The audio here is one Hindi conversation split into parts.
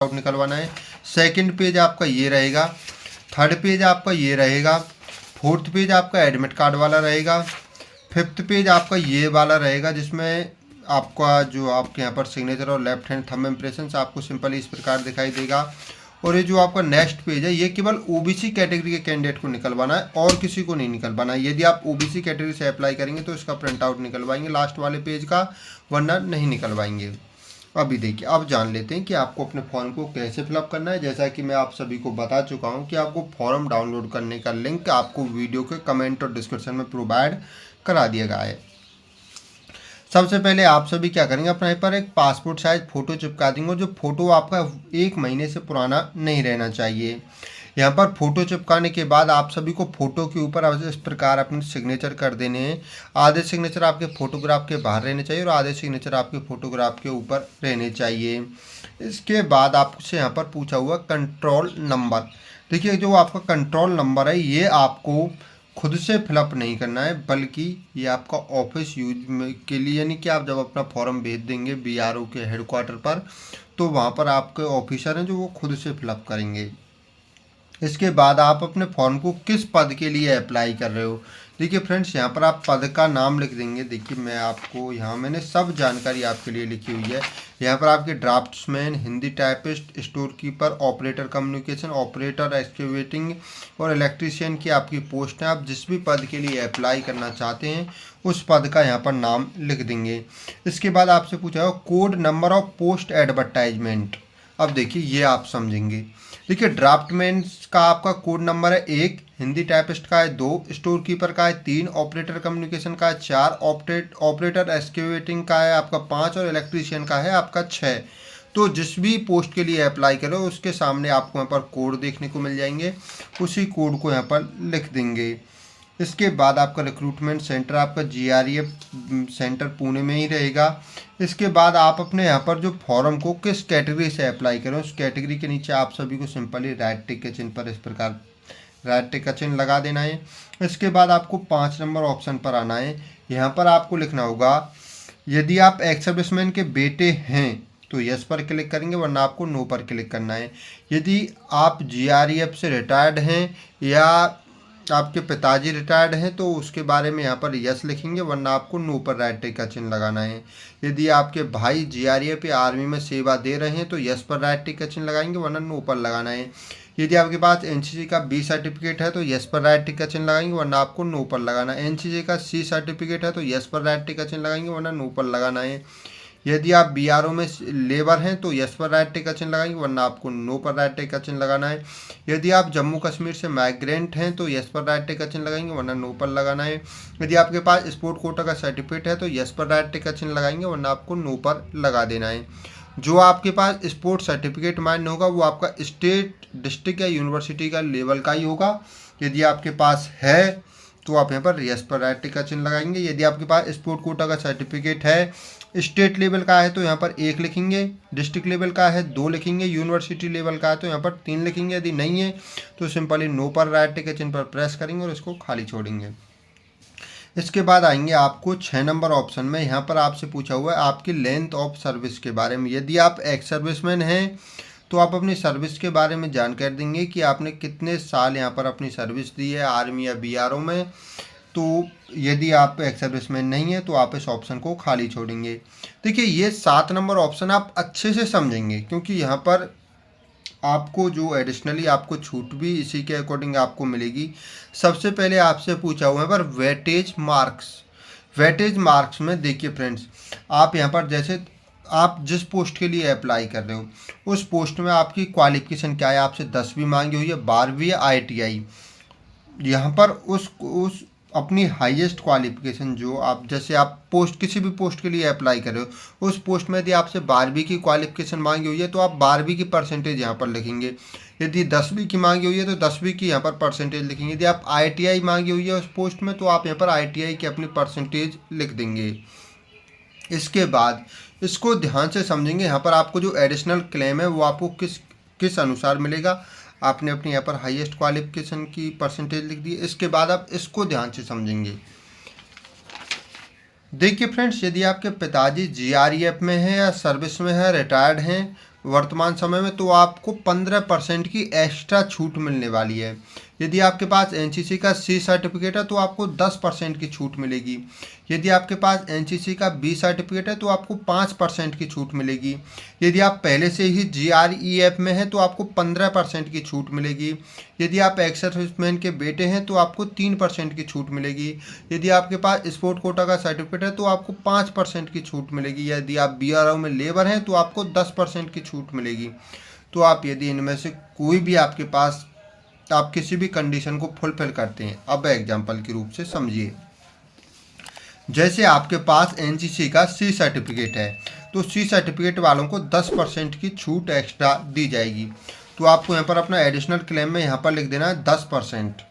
आउट निकलवाना है। सेकंड पेज आपका ये रहेगा, थर्ड पेज आपका ये रहेगा, फोर्थ पेज आपका एडमिट कार्ड वाला रहेगा, फिफ्थ पेज आपका ये वाला रहेगा जिसमें आपका जो आपके यहाँ पर सिग्नेचर और लेफ्ट हैंड थंब इम्प्रेशन आपको सिंपली इस प्रकार दिखाई देगा। और ये जो आपका नेक्स्ट पेज है ये केवल ओबीसी कैटेगरी के कैंडिडेट को निकलवाना है और किसी को नहीं निकलवाना है। यदि आप ओबीसी कैटेगरी से अप्लाई करेंगे तो इसका प्रिंट आउट निकलवाएंगे लास्ट वाले पेज का, वरना नहीं निकलवाएंगे। अभी देखिए, अब जान लेते हैं कि आपको अपने फॉर्म को कैसे फिलअप करना है। जैसा कि मैं आप सभी को बता चुका हूं कि आपको फॉर्म डाउनलोड करने का लिंक आपको वीडियो के कमेंट और डिस्क्रिप्शन में प्रोवाइड करा दिया गया है। सबसे पहले आप सभी क्या करेंगे, अपने पर एक पासपोर्ट साइज फ़ोटो चिपका देंगे। जो फ़ोटो आपका 1 महीने से पुराना नहीं रहना चाहिए। यहाँ पर फ़ोटो चिपकाने के बाद आप सभी को फ़ोटो के ऊपर इस प्रकार अपने सिग्नेचर कर देने हैं। आधे सिग्नेचर आपके फ़ोटोग्राफ के बाहर रहने चाहिए और आधे सिग्नेचर आपके फ़ोटोग्राफ के ऊपर रहने चाहिए। इसके बाद आपसे यहाँ पर पूछा हुआ कंट्रोल नंबर। देखिए, जो आपका कंट्रोल नंबर है ये आपको खुद से फिलअप नहीं करना है, बल्कि ये आपका ऑफिस यूज के लिए, यानी कि आप जब अपना फॉर्म भेज देंगे बीआरओ के हेडक्वार्टर पर तो वहाँ पर आपके ऑफिसर हैं जो वो खुद से फिलअप करेंगे। इसके बाद आप अपने फॉर्म को किस पद के लिए अप्लाई कर रहे हो। देखिए फ्रेंड्स, यहाँ पर आप पद का नाम लिख देंगे। देखिए, मैं आपको यहाँ मैंने सब जानकारी आपके लिए लिखी हुई है। यहाँ पर आपके draughtsman, Hindi typist, store keeper, operator communication, operator excavating और इलेक्ट्रीशियन की आपकी पोस्ट है। आप जिस भी पद के लिए अप्लाई करना चाहते हैं उस पद का यहाँ पर नाम लिख देंगे। इसके बाद आपसे पूछा है code number of post advertisement. अब देखिए, ये आप समझेंगे। देखिए, ड्राफ्टमैन का आपका कोड नंबर है 1, हिंदी टाइपिस्ट का है 2, स्टोर कीपर का है 3, ऑपरेटर कम्युनिकेशन का है 4, ऑपरेटर एक्सकेवेटिंग का है आपका 5 और इलेक्ट्रीशियन का है आपका 6। तो जिस भी पोस्ट के लिए अप्लाई करो उसके सामने आपको यहाँ पर कोड देखने को मिल जाएंगे, उसी कोड को यहाँ पर लिख देंगे। इसके बाद आपका रिक्रूटमेंट सेंटर आपका जीआरईएफ सेंटर पुणे में ही रहेगा। इसके बाद आप अपने यहाँ पर जो फॉर्म को किस कैटेगरी से अप्लाई करें उस कैटेगरी के नीचे आप सभी को सिंपली राइट टिक के चिन्ह पर इस प्रकार राइट टिक का चिन्ह लगा देना है। इसके बाद आपको 5 नंबर ऑप्शन पर आना है। यहाँ पर आपको लिखना होगा यदि आप एक्स सर्विसमैन के बेटे हैं तो यस पर क्लिक करेंगे, वरना आपको नो पर क्लिक करना है। यदि आप जीआरईएफ से रिटायर्ड हैं या आपके पिताजी रिटायर्ड हैं तो उसके बारे में यहाँ पर यस लिखेंगे, वरना आपको नो पर राइट टिक का चिन्ह लगाना है। यदि आपके भाई जीआरईएफ या आर्मी में सेवा दे रहे हैं तो यस पर राइट टिक का चिन्ह लगाएंगे, वरना नो पर लगाना है। यदि आपके पास एनसीसी का बी सर्टिफिकेट है तो यस पर राइट टिक का चिन्ह लगाएंगे, वरना आपको नो पर लगाना है। एनसीसी का सी सर्टिफिकेट है तो यस पर राइट टिक का चिन्ह लगाएंगे, वरना नो पर लगाना है। यदि आप बीआरओ में लेबर हैं तो यस पर राइट टिक का चिन्ह लगाएंगे, वरना आपको नो पर राइट टिक का चिन्ह लगाना है। यदि आप जम्मू कश्मीर से माइग्रेंट हैं तो यस पर राइट टिक का चिन्ह लगाएंगे, वरना नो पर लगाना है। यदि आपके पास स्पोर्ट कोटा का सर्टिफिकेट है तो यस पर राइट टिक का चिन्ह लगाएंगे, वरना आपको नो पर लगा देना है। जो आपके पास स्पोर्ट्स सर्टिफिकेट मान्य होगा वो आपका स्टेट, डिस्ट्रिक्ट या यूनिवर्सिटी का लेवल का ही होगा। यदि आपके पास है तो आप यहाँ पर यस पर राइट टिक का चिन्ह लगाएंगे। यदि आपके पास स्पोर्ट कोटा का सर्टिफिकेट है, स्टेट लेवल का है तो यहाँ पर 1 लिखेंगे, डिस्ट्रिक्ट लेवल का है 2 लिखेंगे, यूनिवर्सिटी लेवल का है तो यहाँ पर 3 लिखेंगे। यदि नहीं है तो सिंपली नो पर राइट टिक के चिन्ह पर प्रेस करेंगे और इसको खाली छोड़ेंगे। इसके बाद आएंगे आपको 6 नंबर ऑप्शन में। यहाँ पर आपसे पूछा हुआ है आपकी लेंथ ऑफ सर्विस के बारे में। यदि आप एक्स सर्विसमैन हैं तो आप अपनी सर्विस के बारे में जानकारी देंगे कि आपने कितने साल यहाँ पर अपनी सर्विस दी है आर्मी या बीआरओ में। तो यदि आप एक्स सर्विसमैन नहीं है तो आप इस ऑप्शन को खाली छोड़ेंगे। देखिए, ये 7 नंबर ऑप्शन आप अच्छे से समझेंगे क्योंकि यहाँ पर आपको जो एडिशनली आपको छूट भी इसी के अकॉर्डिंग आपको मिलेगी। सबसे पहले आपसे पूछा हुआ है पर वेटेज मार्क्स। वेटेज मार्क्स में देखिए फ्रेंड्स, आप यहाँ पर जैसे आप जिस पोस्ट के लिए अप्लाई कर रहे हो उस पोस्ट में आपकी क्वालिफिकेशन क्या है, आपसे 10वीं मांगी हुई है, 12वीं या ITI। यहाँ पर उस अपनी हाईएस्ट क्वालिफिकेशन जो आप जैसे आप पोस्ट किसी भी पोस्ट के लिए अप्लाई कर रहे हो उस पोस्ट में यदि आपसे 12वीं की क्वालिफिकेशन मांगी हुई है तो आप 12वीं की परसेंटेज यहाँ पर लिखेंगे। यदि 10वीं की मांगी हुई है तो 10वीं की यहाँ पर परसेंटेज लिखेंगे। यदि आप ITI मांगी हुई है उस पोस्ट में तो आप यहाँ पर ITI की अपनी परसेंटेज लिख देंगे। इसके बाद इसको ध्यान से समझेंगे। यहाँ पर आपको जो एडिशनल क्लेम है वो आपको किस अनुसार मिलेगा। आपने अपनी यहाँ पर हाईएस्ट क्वालिफिकेशन की परसेंटेज लिख दी। इसके बाद आप इसको ध्यान से समझेंगे। देखिए फ्रेंड्स, यदि आपके पिताजी जीआरईएफ में हैं या सर्विस में हैं, रिटायर्ड हैं, वर्तमान समय में, तो आपको 15% की एक्स्ट्रा छूट मिलने वाली है। यदि आपके पास एनसीसी का सी सर्टिफिकेट है तो आपको 10% की छूट मिलेगी। यदि आपके पास एनसीसी का बी सर्टिफिकेट है तो आपको 5% की छूट मिलेगी। यदि आप पहले से ही जीआरईएफ में हैं तो आपको 15% की छूट मिलेगी। यदि आप एक्स सर्विसमैन के बेटे हैं तो आपको 3% की छूट मिलेगी। यदि आपके पास स्पोर्ट कोटा का सर्टिफिकेट है तो आपको 5% की छूट मिलेगी। यदि आप बीआरओ में लेबर हैं तो आपको 10% की छूट मिलेगी। तो आप यदि इनमें से कोई भी आपके पास, आप किसी भी कंडीशन को फुलफिल करते हैं, अब एग्जाम्पल के रूप से समझिए, जैसे आपके पास एनसीसी का सी सर्टिफिकेट है तो सी सर्टिफिकेट वालों को 10% की छूट एक्स्ट्रा दी जाएगी। तो आपको यहाँ पर अपना एडिशनल क्लेम में यहाँ पर लिख देना है 10%।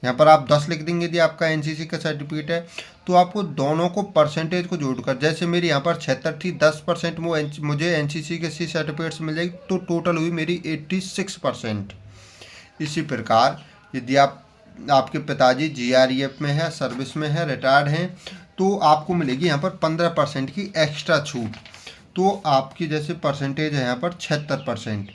यहाँ पर आप 10 लिख देंगे यदि आपका एनसीसी का सर्टिफिकेट है। तो आपको दोनों को परसेंटेज को जोड़कर, जैसे मेरी यहाँ पर 76 थी, 10% मुझे एनसीसी के सी सर्टिफिकेट से मिल जाएगी, तो टोटल हुई मेरी 86%। इसी प्रकार यदि आपके पिताजी जीआरईएफ में है, सर्विस में है, रिटायर्ड हैं, तो आपको मिलेगी यहाँ पर 15% की एक्स्ट्रा छूट। तो आपकी जैसे परसेंटेज है यहाँ पर 76%,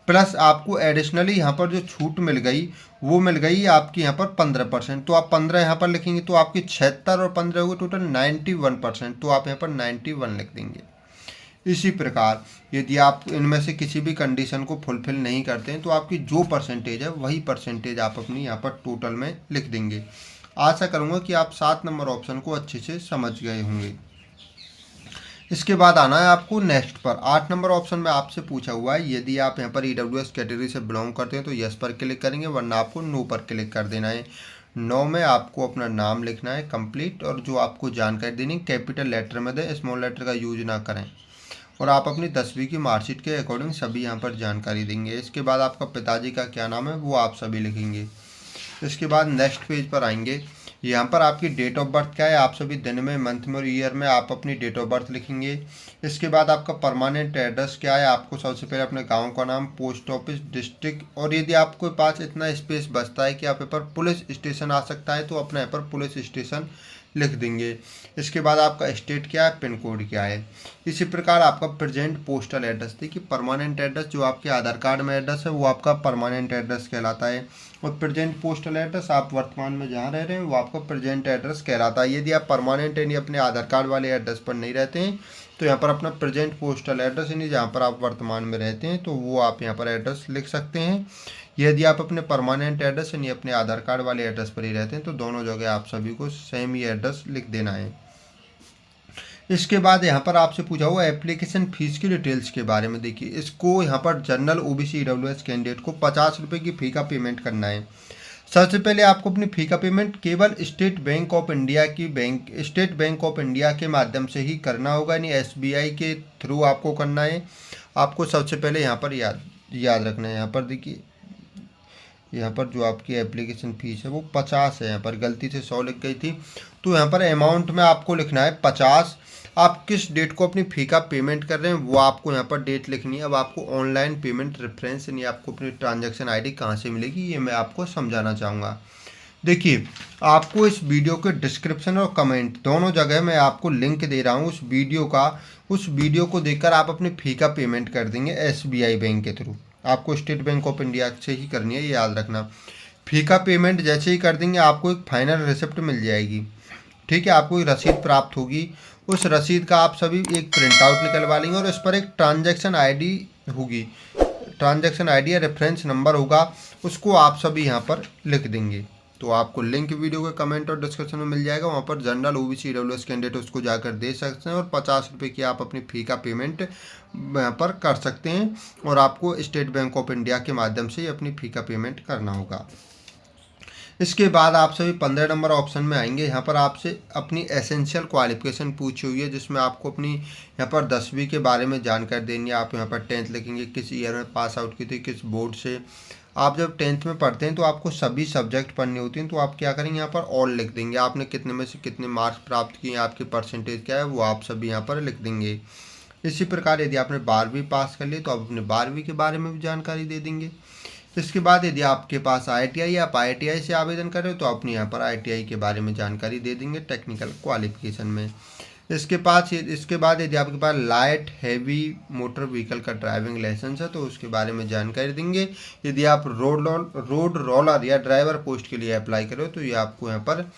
प्लस आपको एडिशनली यहाँ पर जो छूट मिल गई वो मिल गई आपकी यहाँ पर 15%। तो आप 15 यहाँ पर लिखेंगे तो आपकी 76 और 15 होगी टोटल 91%। तो आप यहाँ पर 91 लिख देंगे। इसी प्रकार यदि आप इनमें से किसी भी कंडीशन को फुलफिल नहीं करते हैं तो आपकी जो परसेंटेज है वही परसेंटेज आप अपनी यहाँ पर टोटल में लिख देंगे। आशा करूँगा कि आप 7 नंबर ऑप्शन को अच्छे से समझ गए होंगे। इसके बाद आना है आपको नेक्स्ट पर। 8 नंबर ऑप्शन में आपसे पूछा हुआ है, यदि आप यहाँ पर ईडब्ल्यूएस कैटेगरी से बिलोंग करते हैं तो यस पर क्लिक करेंगे, वरना आपको नो पर क्लिक कर देना है। 9 में आपको अपना नाम लिखना है कंप्लीट, और जो आपको जानकारी देनी कैपिटल लेटर में दें, स्मॉल लेटर का यूज ना करें, और आप अपनी 10वीं की मार्कशीट के अकॉर्डिंग सभी यहाँ पर जानकारी देंगे। इसके बाद आपका पिताजी का क्या नाम है वो आप सभी लिखेंगे। इसके बाद नेक्स्ट पेज पर आएंगे, यहाँ पर आपकी डेट ऑफ बर्थ क्या है, आप सभी दिन में, मंथ में और ईयर में आप अपनी डेट ऑफ बर्थ लिखेंगे। इसके बाद आपका परमानेंट एड्रेस क्या है, आपको सबसे पहले अपने गांव का नाम, पोस्ट ऑफिस, डिस्ट्रिक्ट, और यदि आपके पास इतना स्पेस बचता है कि आप यहाँ पर पुलिस स्टेशन आ सकता है तो अपने यहाँ पर पुलिस स्टेशन लिख देंगे। इसके बाद आपका स्टेट क्या है, पिन कोड क्या है। इसी प्रकार आपका प्रेजेंट पोस्टल एड्रेस, देखिए परमानेंट एड्रेस जो आपके आधार कार्ड में एड्रेस है वो आपका परमानेंट एड्रेस कहलाता है, और प्रेजेंट पोस्टल एड्रेस आप वर्तमान में जहाँ रह रहे हैं वो आपका प्रेजेंट एड्रेस कहलाता है। यदि आप परमानेंट यानी अपने आधार कार्ड वाले एड्रेस पर नहीं रहते हैं तो यहाँ पर अपना प्रेजेंट पोस्टल एड्रेस यानी जहाँ पर आप वर्तमान में रहते हैं तो वो आप यहाँ पर एड्रेस लिख सकते हैं। यदि आप अपने परमानेंट एड्रेस यानी अपने आधार कार्ड वाले एड्रेस पर ही रहते हैं तो दोनों जगह आप सभी को सेम ही एड्रेस लिख देना है। इसके बाद यहाँ पर आपसे पूछा हुआ एप्लीकेशन फीस की डिटेल्स के बारे में। देखिए इसको यहाँ पर जनरल ओबीसी ईडब्ल्यूएस कैंडिडेट को 50 रुपये की फ़ी का पेमेंट करना है। सबसे पहले आपको अपनी फ़ी का पेमेंट केवल स्टेट बैंक ऑफ इंडिया के माध्यम से ही करना होगा, यानी एसबीआई के थ्रू आपको करना है। आपको सबसे पहले यहाँ पर याद रखना है, यहाँ पर देखिए यहाँ पर जो आपकी एप्लीकेशन फ़ीस है वो 50 है, यहाँ पर गलती से 100 लिख गई थी, तो यहाँ पर अमाउंट में आपको लिखना है 50। आप किस डेट को अपनी फ़ी का पेमेंट कर रहे हैं वो आपको यहाँ पर डेट लिखनी है। अब आपको ऑनलाइन पेमेंट रेफरेंस यानी आपको अपनी ट्रांजैक्शन आईडी कहाँ से मिलेगी ये मैं आपको समझाना चाहूँगा। देखिए आपको इस वीडियो के डिस्क्रिप्शन और कमेंट दोनों जगह मैं आपको लिंक दे रहा हूँ उस वीडियो का। उस वीडियो को देखकर आप अपनी फ़ी का पेमेंट कर देंगे एसबीआई बैंक के थ्रू। आपको स्टेट बैंक ऑफ इंडिया से ही करनी है, ये याद रखना। फ़ी का पेमेंट जैसे ही कर देंगे आपको एक फाइनल रिसिप्ट मिल जाएगी, ठीक है। आपको एक रसीद प्राप्त होगी, उस रसीद का आप सभी एक प्रिंट आउट निकलवा लेंगे और इस पर एक ट्रांजैक्शन आईडी होगी, ट्रांजैक्शन आईडी या रेफरेंस नंबर होगा, उसको आप सभी यहाँ पर लिख देंगे। तो आपको लिंक वीडियो के कमेंट और डिस्क्रिप्शन में मिल जाएगा, वहाँ पर जनरल ओबीसी ईडब्ल्यूएस कैंडिडेट उसको जाकर दे सकते हैं और 50 रुपये की आप अपनी फ़ी का पेमेंट यहाँ पर कर सकते हैं, और आपको स्टेट बैंक ऑफ इंडिया के माध्यम से अपनी फ़ी का पेमेंट करना होगा। इसके बाद आप सभी 15 नंबर ऑप्शन में आएंगे। यहाँ पर आपसे अपनी एसेंशियल क्वालिफिकेशन पूछी हुई है, जिसमें आपको अपनी यहाँ पर 10वीं के बारे में जानकारी देनी है। आप यहाँ पर 10th लिखेंगे, किस ईयर में पास आउट की थी, किस बोर्ड से। आप जब 10th में पढ़ते हैं तो आपको सभी सब्जेक्ट पढ़नी होती हैं, तो आप क्या करेंगे यहाँ पर ऑल लिख देंगे। आपने कितने में से कितने मार्क्स प्राप्त किए, आपकी परसेंटेज क्या है वो आप सभी यहाँ पर लिख देंगे। इसी प्रकार यदि आपने 12वीं पास कर ली तो आप अपने 12वीं के बारे में भी जानकारी दे देंगे। इसके बाद यदि आपके पास ITI, आप ITI से आवेदन कर रहे हो तो अपने यहाँ पर ITI के बारे में जानकारी दे देंगे टेक्निकल क्वालिफिकेशन में। इसके बाद यदि आपके पास लाइट हैवी मोटर व्हीकल का ड्राइविंग लाइसेंस है तो उसके बारे में जानकारी देंगे। यदि आप रोड रोलर या ड्राइवर पोस्ट के लिए अप्लाई करो तो ये आपको यहाँ पर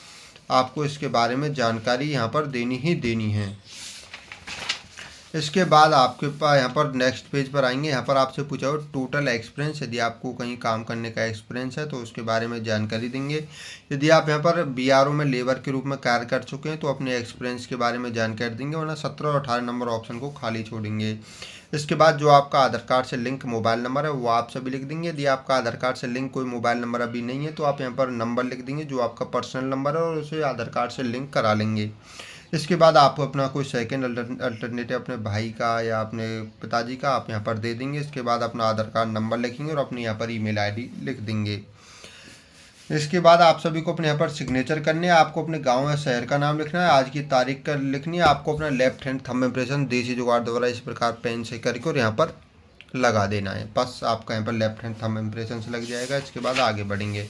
आपको इसके बारे में जानकारी यहाँ पर देनी ही देनी है। इसके बाद आपके पास यहाँ पर नेक्स्ट पेज पर आएंगे। यहाँ पर आपसे पूछा हो टोटल एक्सपीरियंस, यदि आपको कहीं काम करने का एक्सपीरियंस है तो उसके बारे में जानकारी देंगे। यदि आप यहाँ पर बीआरओ में लेबर के रूप में कार्य कर चुके हैं तो अपने एक्सपीरियंस के बारे में जानकारी देंगे, वरना 17 और 18 नंबर ऑप्शन को खाली छोड़ेंगे। इसके बाद जो आपका आधार कार्ड से लिंक मोबाइल नंबर है वो आप सभी लिख देंगे। यदि आपका आधार कार्ड से लिंक कोई मोबाइल नंबर अभी नहीं है तो आप यहाँ पर नंबर लिख देंगे जो आपका पर्सनल नंबर है और उसे आधार कार्ड से लिंक करा लेंगे। इसके बाद आप अपना कोई सेकंड अल्टरनेटिव अपने भाई का या अपने पिताजी का आप यहाँ पर दे देंगे। इसके बाद अपना आधार कार्ड नंबर लिखेंगे और अपने यहाँ पर ईमेल आईडी लिख देंगे। इसके बाद आप सभी को अपने यहाँ पर सिग्नेचर करने हैं। आपको अपने गांव या शहर का नाम लिखना है, आज की तारीख का लिखनी है। आपको अपना लेफ्ट हैंड थंब इम्प्रेशन देसी जुगाड़ द्वारा इस प्रकार पेन से करके और यहाँ पर लगा देना है। बस आपका यहाँ पर लेफ्ट हैंड थंब इम्प्रेशन से लग जाएगा। इसके बाद आगे बढ़ेंगे।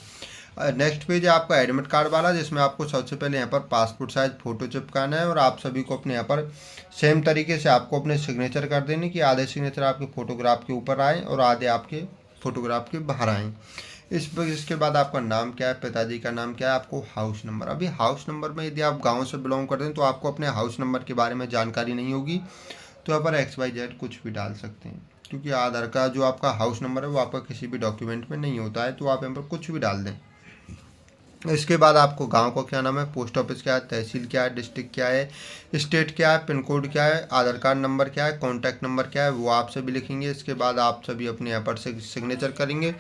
नेक्स्ट पेज है आपका एडमिट कार्ड वाला, जिसमें आपको सबसे पहले यहाँ पर पासपोर्ट साइज फ़ोटो चिपकाना है और आप सभी को अपने यहाँ पर सेम तरीके से आपको अपने सिग्नेचर कर देने कि आधे सिग्नेचर आपके फ़ोटोग्राफ के ऊपर आए और आधे आपके फ़ोटोग्राफ के बाहर आएँ। इसके बाद आपका नाम क्या है, पिताजी का नाम क्या है, आपको हाउस नंबर। अभी हाउस नंबर में यदि आप गाँव से बिलोंग करते हैं तो आपको अपने हाउस नंबर के बारे में जानकारी नहीं होगी तो यहाँ पर XYZ कुछ भी डाल सकते हैं, क्योंकि आधार का जो आपका हाउस नंबर है वो आपका किसी भी डॉक्यूमेंट में नहीं होता है, तो आप यहाँ पर कुछ भी डाल दें। इसके बाद आपको गांव का क्या नाम है, पोस्ट ऑफिस क्या है, तहसील क्या है, डिस्ट्रिक्ट क्या है, स्टेट क्या है, पिन कोड क्या है, आधार कार्ड नंबर क्या है, कॉन्टैक्ट नंबर क्या है, वो आप सभी लिखेंगे। इसके बाद आप सभी अपने यहाँ पर सिग्नेचर करेंगे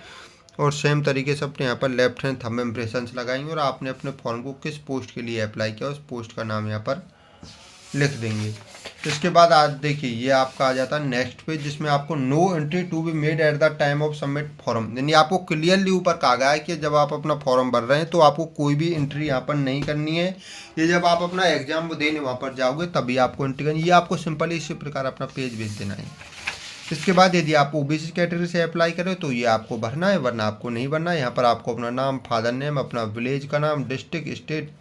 और सेम तरीके से अपने यहाँ पर लेफ्ट हैंड थंब इम्प्रेशंस लगाएंगे और आपने अपने फॉर्म को किस पोस्ट के लिए अप्लाई किया उस पोस्ट का नाम यहाँ पर लिख देंगे। इसके बाद आज देखिए ये आपका आ जाता है नेक्स्ट पेज, जिसमें आपको no entry to be made at the time of submit form, यानी आपको क्लियरली ऊपर कहा गया है कि जब आप अपना फॉर्म भर रहे हैं तो आपको कोई भी एंट्री यहाँ पर नहीं करनी है। ये जब आप अपना एग्जाम देने वहाँ पर जाओगे तभी आपको एंट्री करनी है। ये आपको सिंपली इसी प्रकार अपना पेज भेज देना है। इसके बाद यदि आप OBC कैटेगरी से अप्लाई करें तो ये आपको भरना है, वरना आपको नहीं भरना है। यहाँ पर आपको अपना नाम, फादर नेम, अपना विलेज का नाम, डिस्ट्रिक्ट, स्टेट,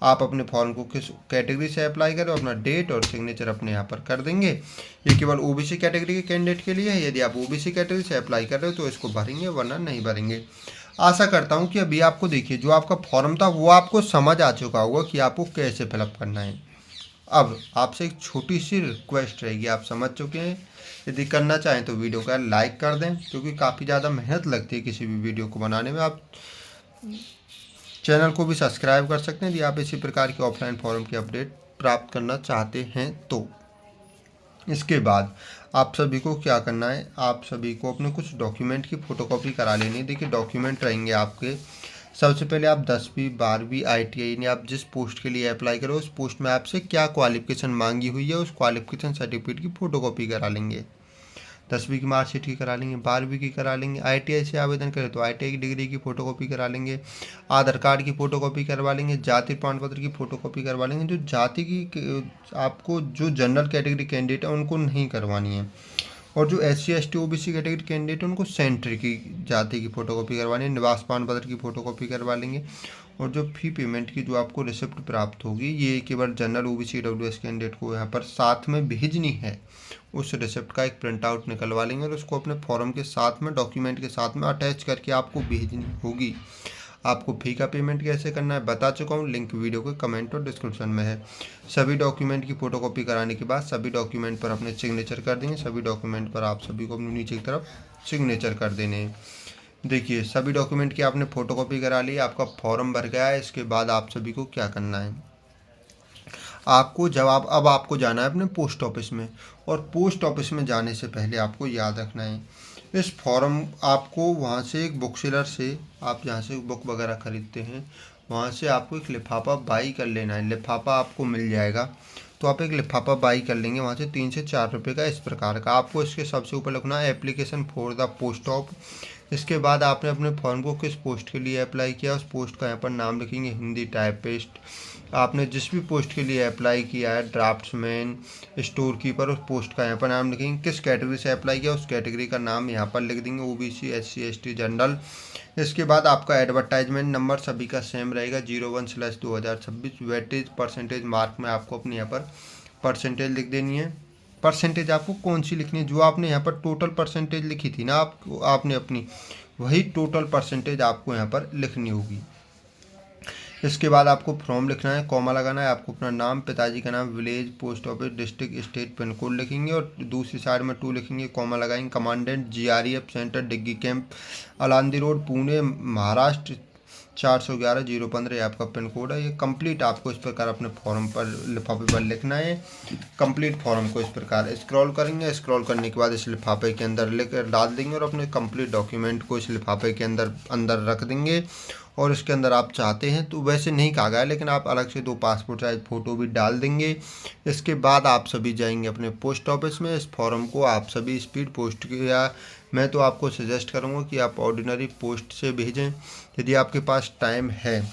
आप अपने फॉर्म को किस कैटेगरी से अप्लाई करें, अपना डेट और सिग्नेचर अपने यहाँ पर कर देंगे। ये केवल OBC कैटेगरी के कैंडिडेट के लिए है। यदि आप OBC कैटेगरी से अप्लाई कर रहे हो तो इसको भरेंगे, वरना नहीं भरेंगे। आशा करता हूँ कि अभी आपको देखिए जो आपका फॉर्म था वो आपको समझ आ चुका होगा कि आपको कैसे फिलअप करना है। अब आपसे एक छोटी सी रिक्वेस्ट रहेगी, आप समझ चुके हैं। यदि करना चाहें तो वीडियो का लाइक कर दें, क्योंकि काफ़ी ज़्यादा मेहनत लगती है किसी भी वीडियो को बनाने में। आप चैनल को भी सब्सक्राइब कर सकते हैं यदि आप इसी प्रकार के ऑफलाइन फॉर्म की अपडेट प्राप्त करना चाहते हैं तो। इसके बाद आप सभी को क्या करना है, आप सभी को अपने कुछ डॉक्यूमेंट की फ़ोटोकॉपी करा लेनी है। देखिए डॉक्यूमेंट रहेंगे आपके, सबसे पहले आप 10वीं 12वीं ITI यानी आप जिस पोस्ट के लिए अप्लाई करो उस पोस्ट में आपसे क्या क्वालिफिकेशन मांगी हुई है उस क्वालिफिकेशन सर्टिफिकेट की फ़ोटोकॉपी करा लेंगे। 10वीं की मार्कशीट की करा लेंगे, 12वीं की करा लेंगे। ITI से आवेदन करें तो ITI की डिग्री की फ़ोटोकॉपी करा लेंगे, आधार कार्ड की फ़ोटोकॉपी करवा लेंगे, जाति प्रमाण पत्र की फ़ोटोकॉपी करवा लेंगे। जो जाति की आपको जो जनरल कैटेगरी कैंडिडेट है उनको नहीं करवानी है, और जो SC ST OBC category candidate है उनको सेंटर की जाति की फ़ोटोकॉपी करवानी है, निवास प्रमाण पत्र की फ़ोटोकॉपी करवा लेंगे। और जो फ़ी पेमेंट की जो आपको रिसिप्ट प्राप्त होगी ये केवल जनरल OBC WS कैंडिडेट को यहाँ पर साथ में भेजनी है। उस रिसिप्ट का एक प्रिंट आउट निकलवा लेंगे और उसको अपने फॉर्म के साथ में, डॉक्यूमेंट के साथ में अटैच करके आपको भेजनी होगी। आपको फ़ी का पेमेंट कैसे करना है बता चुका हूँ, लिंक वीडियो के कमेंट और डिस्क्रिप्शन में है। सभी डॉक्यूमेंट की फ़ोटोकॉपी कराने के बाद सभी डॉक्यूमेंट पर अपने सिग्नेचर कर देंगे। सभी डॉक्यूमेंट पर आप सभी को अपने नीचे की तरफ सिग्नेचर कर देने हैं। देखिए सभी डॉक्यूमेंट की आपने फ़ोटोकॉपी करा ली, आपका फॉर्म भर गया है। इसके बाद आप सभी को क्या करना है, आपको अब आपको जाना है अपने पोस्ट ऑफिस में, और पोस्ट ऑफिस में जाने से पहले आपको याद रखना है इस फॉर्म आपको वहाँ से एक बुक सेलर से, आप जहाँ से बुक वगैरह ख़रीदते हैं वहाँ से आपको एक लिफाफा बाई कर लेना है। लिफाफा आपको मिल जाएगा तो आप एक लिफाफा बाई कर लेंगे वहाँ से 3 से 4 रुपये का इस प्रकार का। आपको इसके सबसे ऊपर लिखना है application for the post of. इसके बाद आपने अपने फॉर्म को किस पोस्ट के लिए अप्लाई किया उस पोस्ट का यहाँ पर नाम लिखेंगे, हिंदी टाइपिस्ट। आपने जिस भी पोस्ट के लिए अप्लाई किया है, ड्राफ्ट्समैन, स्टोर कीपर, उस पोस्ट का यहाँ पर नाम लिखेंगे। किस कैटेगरी से अप्लाई किया उस कैटेगरी का नाम यहाँ पर लिख देंगे, OBC SC ST जनरल। इसके बाद आपका एडवर्टाइजमेंट नंबर सभी का सेम रहेगा 01/2026। वेटेज परसेंटेज मार्क में आपको अपने यहाँ पर परसेंटेज लिख देनी है। परसेंटेज आपको कौन सी लिखनी है, जो आपने यहाँ पर टोटल परसेंटेज लिखी थी ना आपने अपनी, वही टोटल परसेंटेज आपको यहाँ पर लिखनी होगी। इसके बाद आपको फॉर्म लिखना है, कॉमा लगाना है, आपको अपना नाम, पिताजी का नाम, village, post office, district, state, pin code लिखेंगे और दूसरी साइड में 2 लिखेंगे, कॉमा लगाएंगे। कमांडेंट GREF सेंटर, डिग्गी कैंप, अलांदी रोड, पुणे, महाराष्ट्र 411-015 आपका पिन कोड है। ये कंप्लीट आपको इस प्रकार अपने फॉर्म पर लिफाफे पर लिखना है। कंप्लीट फॉर्म को इस प्रकार स्क्रॉल करेंगे, स्क्रॉल करने के बाद इस लिफाफे के अंदर लिख डाल देंगे और अपने कंप्लीट डॉक्यूमेंट को इस लिफाफे के अंदर रख देंगे। और इसके अंदर आप चाहते हैं तो वैसे नहीं कहा गया, लेकिन आप अलग से 2 पासपोर्ट साइज फ़ोटो भी डाल देंगे। इसके बाद आप सभी जाएंगे अपने पोस्ट ऑफिस में। इस फॉर्म को आप सभी स्पीड पोस्ट या मैं तो आपको सजेस्ट करूंगा कि आप ऑर्डिनरी पोस्ट से भेजें यदि आपके पास टाइम है।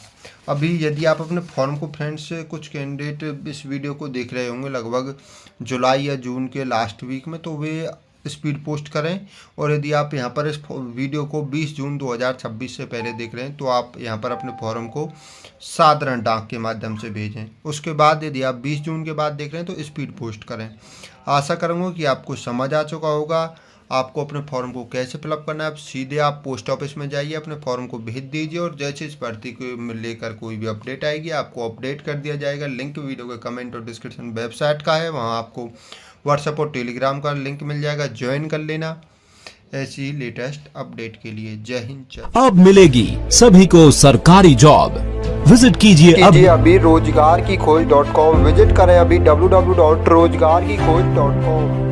अभी यदि आप अपने फॉर्म को फ्रेंड्स, कुछ कैंडिडेट इस वीडियो को देख रहे होंगे लगभग जुलाई या जून के लास्ट वीक में, तो वे स्पीड पोस्ट करें। और यदि आप यहाँ पर इस वीडियो को 20 जून 2026 से पहले देख रहे हैं तो आप यहाँ पर अपने फॉर्म को साधारण डाक के माध्यम से भेजें। उसके बाद यदि आप 20 जून के बाद देख रहे हैं तो स्पीड पोस्ट करें। आशा करूँगा कि आपको समझ आ चुका होगा आपको अपने फॉर्म को कैसे फिलअप करना है। आप सीधे आप पोस्ट ऑफिस में जाइए, अपने फॉर्म को भेज दीजिए और जैसे इस भर्ती को लेकर कोई भी अपडेट आएगी आपको अपडेट कर दिया जाएगा। लिंक वीडियो के कमेंट और डिस्क्रिप्शन वेबसाइट का है, वहाँ आपको व्हाट्सएप और टेलीग्राम का लिंक मिल जाएगा, ज्वाइन कर लेना ऐसी ही लेटेस्ट अपडेट के लिए। जय हिंद। अब मिलेगी सभी को सरकारी जॉब। विजिट कीजिए अभी रोजगार की खोज.com विजिट करें अभी www.rozgarkikoj.com।